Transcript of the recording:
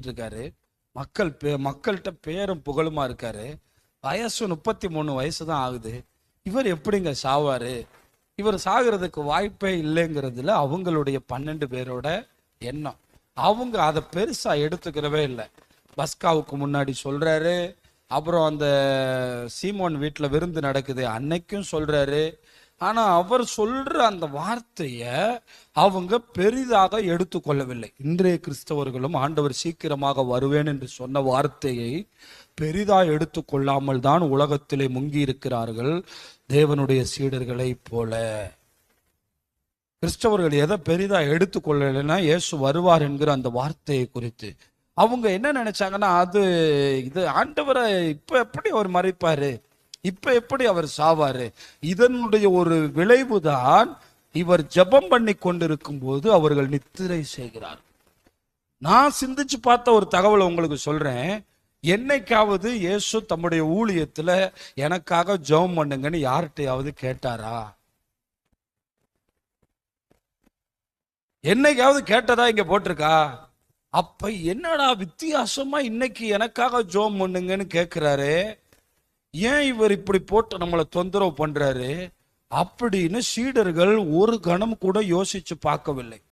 இருக்காரு. மக்கள்கிட்ட பேரும் புகழுமா இருக்காரு. வயசு 33 வயசு தான் ஆகுது. இவர் எப்படிங்க சாவாரு? இவர் சாகிறதுக்கு வாய்ப்பே இல்லைங்கிறதுல அவங்களுடைய 12 பேரோட எண்ணம். அவங்க அதை பெருசா எடுத்துக்கிறவே இல்லை. பஸ்காவுக்கு முன்னாடி சொல்றாரு, அப்புறம் அந்த சீமோன் வீட்டில் விருந்து நடக்குது அன்னைக்கும் சொல்றாரு. ஆனா அவர் சொல்ற அந்த வார்த்தைய அவங்க பெரிதாக எடுத்துக்கொள்ளவில்லை. இன்றைய கிறிஸ்தவர்களும் ஆண்டவர் சீக்கிரமாக வருவேன் என்று சொன்ன வார்த்தையை பெரிதாக எடுத்துக்கொள்ளாமல் தான் உலகத்திலே முங்கி இருக்கிறார்கள். தேவனுடைய சீடர்களை போல கிறிஸ்தவர்கள் எதை பெரிதா எடுத்துக்கொள்ளலைன்னா இயேசு வருவார் என்கிற அந்த வார்த்தையை குறித்து அவங்க என்ன நினைச்சாங்கன்னா, இது ஆண்டவரை இப்ப எப்படி அவர் மறைப்பாரு, இப்ப எப்படி அவர் சாவாரு? இதனுடைய ஒரு விளைவுதான் இவர் ஜெபம் பண்ணி கொண்டிருக்கும் போது அவர்கள் நித்திரை செய்கிறார். நான் சிந்திச்சு பார்த்த ஒரு தகவலை உங்களுக்கு சொல்றேன். என்னைக்காவது இயேசு தம்முடைய ஊழியத்துல எனக்காக ஜெபம் பண்ணுங்கன்னு யார்கிட்டையாவது கேட்டாரா? என்னைக்காவது கேட்டதா இங்க போட்டிருக்கா? அப்ப என்னடா வித்தியாசமா இன்னைக்கு எனக்காக ஜெபம் பண்ணுங்கன்னு கேட்கிறாரு, ஏன் இவர் இப்படி போட்டு நம்மளை தொந்தரவு பண்றாரு அப்படின்னு சீடர்கள் ஒரு கணம் கூட யோசிச்சு பார்க்கவில்லை.